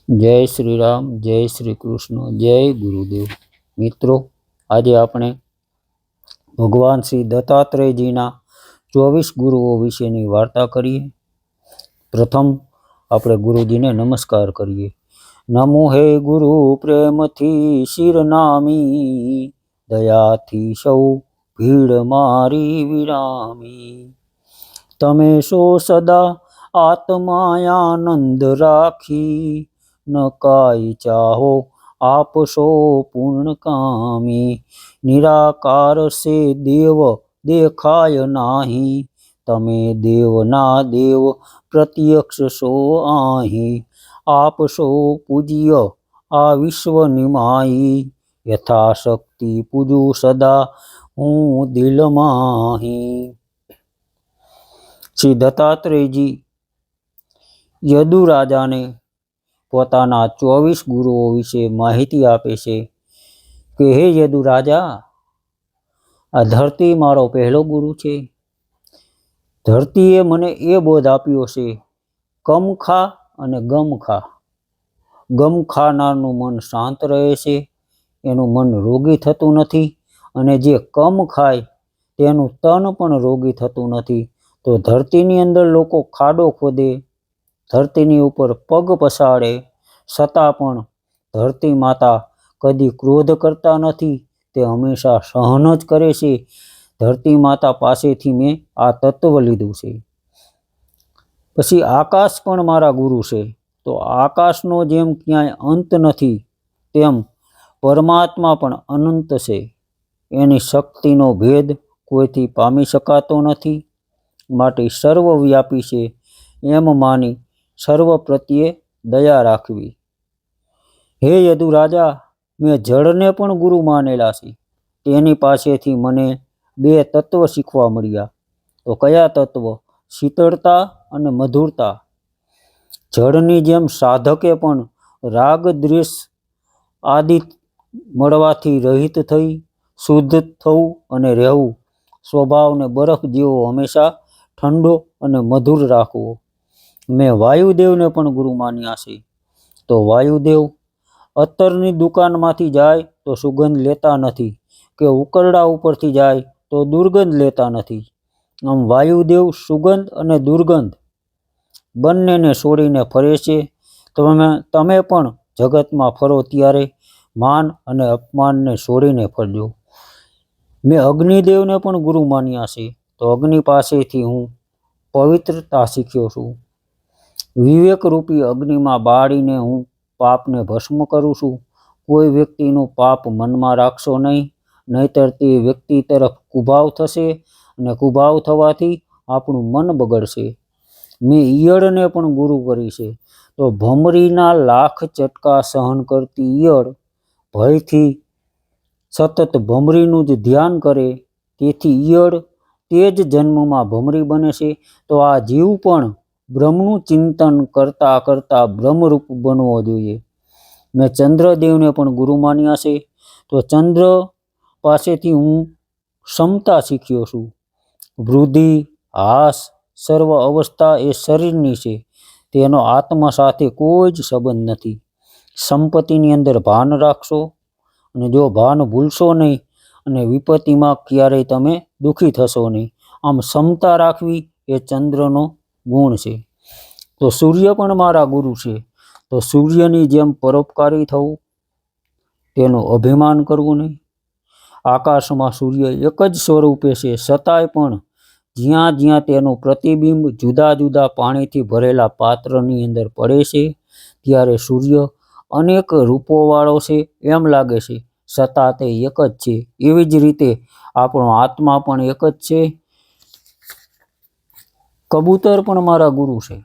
जय श्री राम, जय श्री कृष्ण, जय गुरुदेव। मित्रों, आज આપણે ભગવાન શ્રી દત્તાત્રેયજીના 24 ગુરુઓ વિશેની વાર્તા કરીએ। પ્રથમ આપણે ગુરુજીને નમસ્કાર કરીએ। નમો હે ગુરુ પ્રેમથી શિરનામી, દયાથી સૌ ભીડ મારી વિરામી। તમે સો સદા આત્માયાનંદ રાખી, न काय चाहो आप सो पूर्ण कामी। निराकार से देव देखाय नाही, तमे देव ना देव प्रत्यक्ष सो आही। आप सो पूज्य आ विश्व निमाई, यथाशक्ति पूजू सदा हूँ दिल माही। श्री दत्तात्रेय जी यदु राजा ने પોતાના 24 ગુરુઓ વિશે માહિતી આપે છે કે હે યદુ રાજા, આ ધરતી મારો પહેલો ગુરુ છે। ધરતીએ મને એ બોધ આપ્યો છે, કમ ખા અને ગમ ખા। ગમ ખાનારનું મન શાંત રહે છે, એનું મન રોગી થતું નથી, અને જે કમ ખાય તેનું તન પણ રોગી થતું નથી। તો ધરતીની અંદર લોકો ખાડો ખોદે, ધરતીની ઉપર પગ પસાડે, છતાં પણ ધરતી માતા કદી ક્રોધ કરતા નથી, તે હંમેશા સહન જ કરે છે। ધરતી માતા પાસેથી મેં આ તત્વ લીધું છે। પછી આકાશ પણ મારા ગુરુ છે। તો આકાશનો જેમ ક્યાંય અંત નથી, તેમ પરમાત્મા પણ અનંત છે। એની શક્તિનો ભેદ કોઈથી પામી શકાતો નથી, માટે સર્વવ્યાપી છે એમ માની સર્વ પ્રત્યે દયા રાખવી। હે યદુ રાજા, મેં જળને પણ ગુરુ માનેલા છે। તેની પાસેથી મને 2 તત્વ શીખવા મળ્યા। તો કયા તત્વ? શીતળતા અને મધુરતા। જળની જેમ સાધકે પણ રાગ દ્વેષ આદિ મળવાથી રહિત થઈ શુદ્ધ થવું અને રહેવું, સ્વભાવને બરફ જેવો હંમેશા ઠંડો અને મધુર રાખવો। મેં વાયુદેવને પણ ગુરુ માન્યા છે। તો વાયુદેવ અત્તરની દુકાનમાંથી જાય તો સુગંધ લેતા નથી, કે ઉકરડા ઉપરથી જાય તો દુર્ગંધ લેતા નથી। આમ વાયુદેવ સુગંધ અને દુર્ગંધ બંનેને છોડીને ફરે છે। તમે પણ જગતમાં ફરો ત્યારે માન અને અપમાનને છોડીને ફરજો। મેં અગ્નિદેવને પણ ગુરુ માન્યા છે। તો અગ્નિ પાસેથી હું પવિત્રતા શીખ્યો છું। વિવેક રૂપી અગ્નિમાં બાળીને હું પાપને ભસ્મ કરું છું। કોઈ વ્યક્તિનું પાપ મનમાં રાખશો નહીં, નહીતર તે વ્યક્તિ તરફ કુભાવ થશે, અને કુભાવ થવાથી આપણું મન બગડશે। મેં ઈયળને પણ ગુરુ કરી છે। તો ભમરીના લાખ ચટકા સહન કરતી ઈયળ ભયથી સતત ભમરીનું જ ધ્યાન કરે, તેથી ઈયળ તે જ જન્મમાં ભમરી બને છે। તો આ જીવ પણ બ્રહ્મનું ચિંતન કરતા કરતા બ્રહ્મરૂપ બનવો જોઈએ। મેં ચંદ્રદેવને પણ ગુરુ માન્યા છે। તો ચંદ્ર પાસેથી હું ક્ષમતા શીખ્યો છું। વૃદ્ધિ હાસ સર્વ અવસ્થા એ શરીરની છે, તેનો આત્મા સાથે કોઈ જ સંબંધ નથી। સંપત્તિની અંદર ભાન રાખશો, અને જો ભાન ભૂલશો નહીં, અને વિપત્તિમાં ક્યારેય તમે દુઃખી થશો નહીં। આમ ક્ષમતા રાખવી એ ચંદ્રનો ગુણ છે। તો સૂર્ય પણ મારા ગુરુ છે। તો સૂર્યની જેમ પરોપકારી થવું, તેનું અભિમાન કરવું નહીં। આકાશમાં સૂર્ય એક જ સ્વરૂપે છે, છતાંય પણ જ્યાં જ્યાં તેનું પ્રતિબિંબ જુદા જુદા પાણીથી ભરેલા પાત્રની અંદર પડે છે, ત્યારે સૂર્ય અનેક રૂપોવાળો છે એમ લાગે છે, છતાં તે એક જ છે। એવી જ રીતે આપણો આત્મા પણ એક જ છે। કબૂતર પણ મારા ગુરુ છે।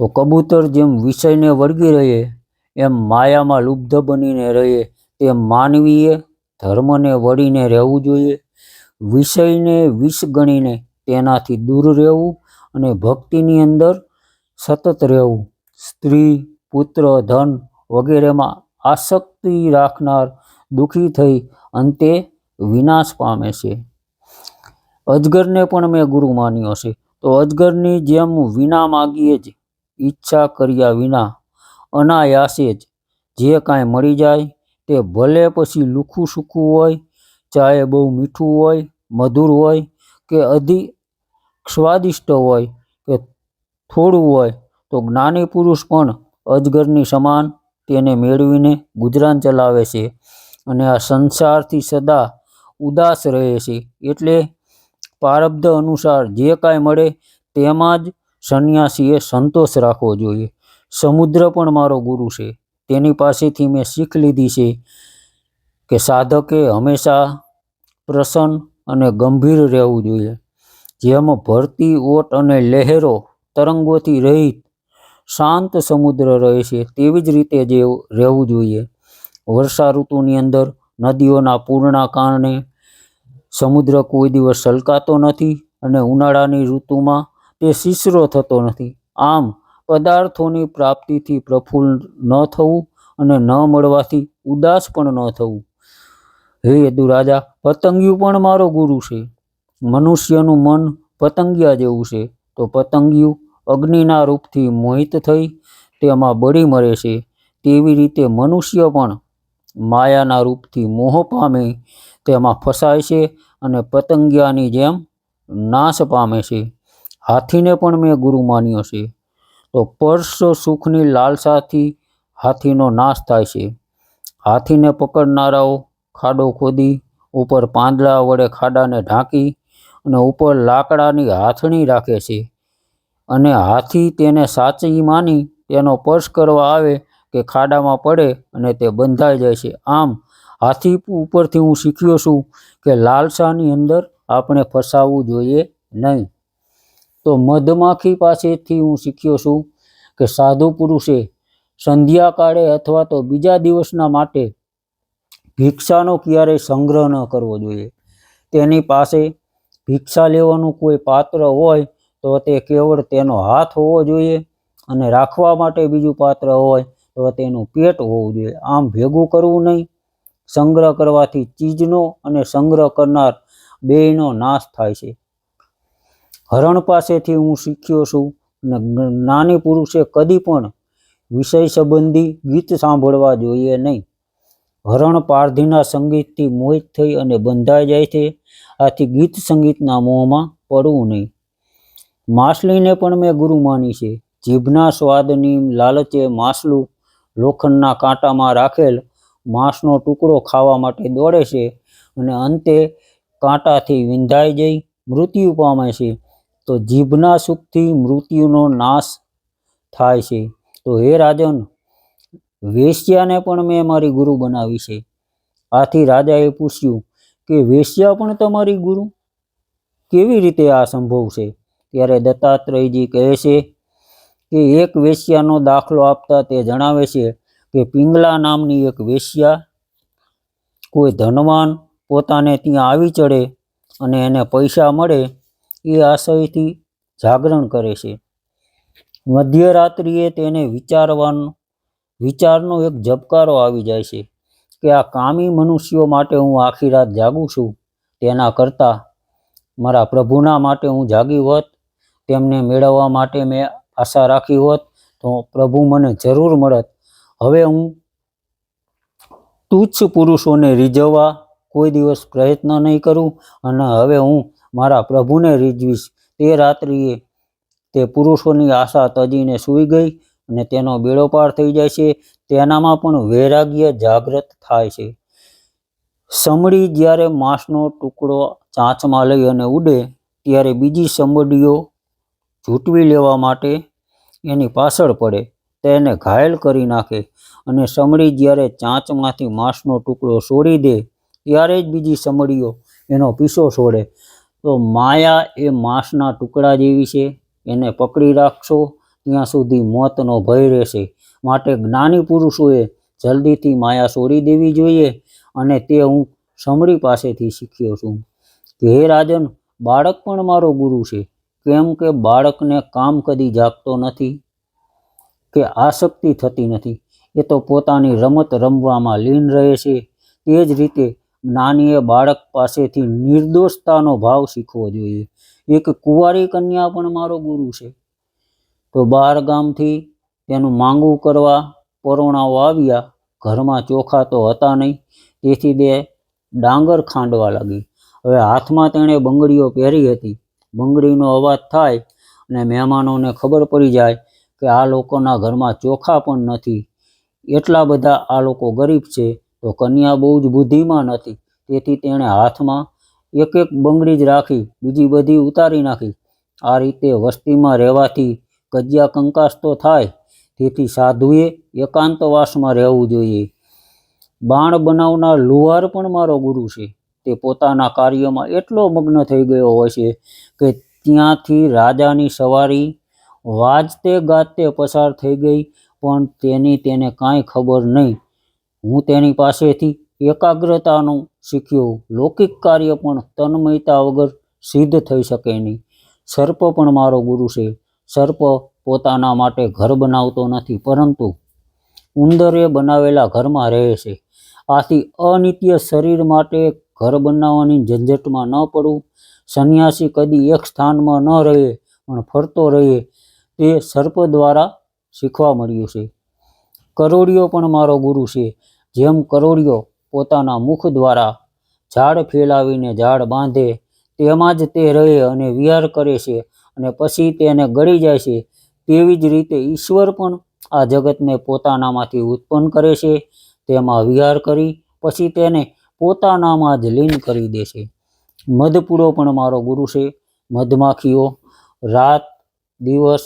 તો કબૂતર જેમ વિષયને વળગી રહે, એમ માયામાં લુબ્ધ બનીને રહે, તેમ માનવીએ ધર્મને વળીને રહેવું જોઈએ। વિષયને વિષ ગણીને તેનાથી દૂર રહેવું, અને ભક્તિની અંદર સતત રહેવું। સ્ત્રી પુત્ર ધન વગેરેમાં આસક્તિ રાખનાર દુઃખી થઈ અંતે વિનાશ પામે છે। અજગરને પણ મેં ગુરુ માન્યો છે। તો અજગરની જેમ વિના માગીએ જ ઈચ્છા કર્યા વિના અનાયાસે જ જે કાંઈ મળી જાય તે ભલે પછી લુખું સૂકું હોય, ચાહે બહુ મીઠું હોય, મધુર હોય કે અધિક સ્વાદિષ્ટ હોય કે થોડું હોય, તો જ્ઞાની પુરુષ પણ અજગરની સમાન તેને મેળવીને ગુજરાન ચલાવે છે અને આ સંસારથી સદા ઉદાસ રહે છે. એટલે પ્રારબ્ધ અનુસાર જે કાંઈ મળે તેમાં જ સંન્યાસીએ સંતોષ રાખવો જોઈએ. સમુદ્ર પણ મારો ગુરુ છે. તેની પાસેથી મેં શીખ લીધી છે કે સાધકે હંમેશા પ્રસન્ન અને ગંભીર રહેવું જોઈએ. જેમ ભરતી ઓટ અને લહેરો તરંગોથી રહિત શાંત સમુદ્ર રહે છે, તેવી જ રીતે જે રહેવું જોઈએ. વર્ષા ઋતુની અંદર નદીઓના પૂરના કારણે સમુદ્ર કોઈ દિવસ છલકાતો નથી અને ઉનાળાની ઋતુમાં તે શીશરો થતો નથી. આમ પદાર્થોની પ્રાપ્તિથી પ્રફુલ્લ ન થવું અને ન મળવાથી ઉદાસ પણ ન થવું. હે યદુરાજા, પતંગિયું પણ મારો ગુરુ છે. મનુષ્યનું મન પતંગિયા જેવું છે, તો પતંગિયું અગ્નિના રૂપથી મોહિત થઈ તેમાં બળી મરે છે. તેવી રીતે મનુષ્ય પણ માયાના રૂપથી મોહ પામી તેમાં ફસાય છે અને પતંગિયાની જેમ નાશ પામે છે. હાથીને પણ મેં ગુરુ માન્યો છે. તો પર્શ સુખની લાલસાથી હાથીનો નાશ થાય છે. હાથીને પકડનારાઓ ખાડો ખોદી ઉપર પાંદડા વડે ખાડાને ઢાંકી અને ઉપર લાકડાની હાથણી રાખે છે અને હાથી તેને સાચી માની તેનો સ્પર્શ કરવા આવે કે ખાડામાં પડે અને તે બંધાઈ જાય છે. આમ હાથી ઉપરથી હું શીખ્યો છું કે લાલસાની અંદર આપણે ફસાવવું જોઈએ નહીં. તો મધમાખી પાસેથી હું શીખ્યો છું કે સાધુ પુરુષે સંધ્યાકાળે અથવા તો બીજા દિવસના માટે ભિક્ષાનો ક્યારેય સંગ્રહ ન કરવો જોઈએ. તેની પાસે ભિક્ષા લેવાનું કોઈ પાત્ર હોય તો તે કેવળ તેનો હાથ હોવો જોઈએ અને રાખવા માટે બીજું પાત્ર હોય તો તેનું પેટ હોવું જોઈએ. આમ ભેગું કરવું નહીં. સંગ્રહ કરવાથી ચીજનો અને સંગ્રહ કરનાર બેયનો નાશ થાય છે. હરણ પાસેથી હું શીખ્યો છું અને જ્ઞાની પુરુષે કદી પણ વિષય સંબંધી ગીત સાંભળવા જોઈએ નહીં. હરણ પારધીના સંગીતથી મોહિત થઈ અને બંધાઈ જાય છે. આથી ગીત સંગીતના મોહમાં પડવું નહીં. માછલીને પણ મેં ગુરુ માની છે. જીભના સ્વાદની લાલચે માછલું લોખંડના કાંટામાં રાખેલ માંસનો ટુકડો ખાવા માટે દોડે છે અને અંતે કાંટાથી વિંધાઈ જઈ મૃત્યુ પામે છે. તો જીભના સુખથી મૃત્યુનો નાશ થાય છે. તો હે રાજન, વેશ્યાને પણ મેં મારી ગુરુ બનાવી છે. આથી રાજાએ પૂછ્યું કે વેશ્યા પણ તમારી ગુરુ? કેવી રીતે આ સંભવ છે? ત્યારે દત્તાત્રેયજી કહે છે કે એક વેશ્યાનો દાખલો આપતા તે જણાવે છે કે પિંગલા નામની એક વેશ્યા કોઈ ધનવાન પોતાને ત્યાં આવી ચડે અને એને પૈસા મળે એ આશયથી જાગરણ કરે છે. મધ્યરાત્રિએ તેને વિચારનો એક ઝબકારો આવી જાય છે કે આ કામી મનુષ્યો માટે હું આખી રાત જાગું છું, તેના કરતાં મારા પ્રભુના માટે હું જાગી હોત, તેમને મેળવવા માટે મેં આશા રાખી હોત તો પ્રભુ મને જરૂર મળત. હવે હું તુચ્છ પુરુષોને રીઝવવા કોઈ દિવસ પ્રયત્ન નહીં કરું અને હવે હું મારા પ્રભુને રીઝવીશ. તે રાત્રિએ તે પુરુષોની આશા તજીને સૂઈ ગઈ અને તેનો બેડો પાર થઈ જાય છે. તેનામાં પણ વૈરાગ્ય જાગૃત થાય છે. સમડી જ્યારે માંસનો ટુકડો ચાંચમાં લઈ અને ઉડે ત્યારે બીજી સમડીઓ ઝૂંટવી લેવા માટે એની પાછળ પડે, તેને ઘાયલ કરી નાખે અને સમડી જ્યારે ચાંચમાંથી માંસનો ટુકડો છોડી દે ત્યારે જ બીજી સમડીઓ એનો પીછો છોડે. તો માયા એ માંસના ટુકડા જેવી છે. એને પકડી રાખશો ત્યાં સુધી મોતનો ભય રહેશે. માટે જ્ઞાની પુરુષોએ જલ્દીથી માયા છોડી દેવી જોઈએ અને તે હું સમડી પાસેથી શીખ્યો છું. હે રાજન, બાળક પણ મારો ગુરુ છે. કેમ કે બાળકને કામ કદી જાગતો નથી કે આસક્તિ થતી નથી. એ તો પોતાની રમત રમવામાં લીન રહે છે. તે જ રીતે જ્ઞાનીએ બાળક પાસેથી નિર્દોષતાનો ભાવ શીખવો જોઈએ. એક કુંવારી કન્યા પણ મારો ગુરુ છે. તો બહાર ગામથી તેનું માંગવું કરવા પરોણાઓ આવ્યા. ઘરમાં ચોખા તો હતા નહીં, તેથી તે ડાંગર ખાંડવા લાગી. હવે હાથમાં તેણે બંગડીઓ પહેરી હતી. બંગડીનો અવાજ થાય અને મહેમાનોને ખબર પડી જાય કે આ લોકોના ઘરમાં ચોખા પણ નથી. એટલા બધા આ લોકો ગરીબ છે. તો કન્યા બહુ જ બુદ્ધિમાન હતી, તેથી તેણે હાથમાં એક એક બંગડી જ રાખી, બીજી બધી ઉતારી નાખી. આ રીતે વસ્તીમાં રહેવાથી કજિયા કંકાસ તો થાય, તેથી સાધુએ એકાંતવાસમાં રહેવું જોઈએ. બાણ બનાવનાર લુહાર પણ મારો ગુરુ છે. તે પોતાના કાર્યમાં એટલો મગ્ન થઈ ગયો હોય છે કે ત્યાંથી રાજાની સવારી વાજતે ગાજતે પસાર થઈ ગઈ, પણ તેને કાંઈ ખબર નહીં. હું તેની પાસેથી એકાગ્રતાનું શીખ્યો. લૌકિક કાર્ય પણ તન્મયતા વગર સિદ્ધ થઈ શકે નહીં. સર્પ પણ મારો ગુરુ છે. સર્પ પોતાના માટે ઘર બનાવતો નથી, પરંતુ ઉંદરે બનાવેલા ઘરમાં રહે છે. આથી અનિત્ય શરીર માટે ઘર બનાવવાની ઝંઝટમાં ન પડવું. સંન્યાસી કદી એક સ્થાનમાં ન રહે, પણ ફરતો રહે, તે સર્પ દ્વારા શીખવા મળ્યું છે. કરોડિયો પણ મારો ગુરુ છે. જેમ કરોડિયો પોતાના મુખ દ્વારા ઝાડ ફેલાવીને ઝાડ બાંધે, તેમાં જ તે રહે અને વિહાર કરે છે, અને પછી તેને ગળી જાય છે. તેવી જ રીતે ઈશ્વર પણ આ જગતને પોતાનામાંથી ઉત્પન્ન કરે છે, તેમાં વિહાર કરી પછી તેને પોતાનામાં જ લીન કરી દે છે. મધપૂડો પણ મારો ગુરુ છે. મધમાખીઓ રાત દિવસ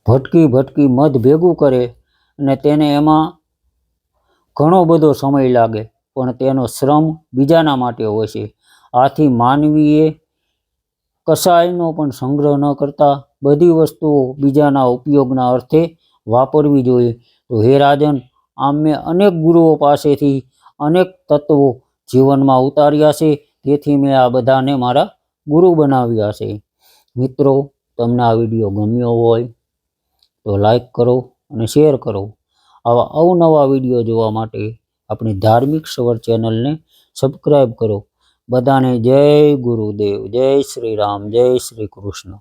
ભટકી મધ ભેગું કરે અને તેને એમાં ઘણો બધો સમય લાગે, પણ તેનો શ્રમ બીજાના માટે હોય છે. આથી માનવીએ કશાયનો પણ સંગ્રહ ન કરતા બધી વસ્તુઓ બીજાના ઉપયોગના અર્થે વાપરવી જોઈએ. તો હે રાજન, આમ મેં અનેક ગુરુઓ પાસેથી અનેક તત્વો જીવનમાં ઉતાર્યા છે, તેથી મેં આ બધાને મારા ગુરુ બનાવ્યા છે. મિત્રો, તમને આ વિડીયો ગમ્યો હોય તો લાઈક કરો અને શેર કરો. આવા અવનવા વિડીયો જોવા માટે આપણી ધાર્મિક સવર ચેનલને સબસ્ક્રાઈબ કરો. બધાને જય ગુરુદેવ, જય શ્રી રામ, જય શ્રી કૃષ્ણ.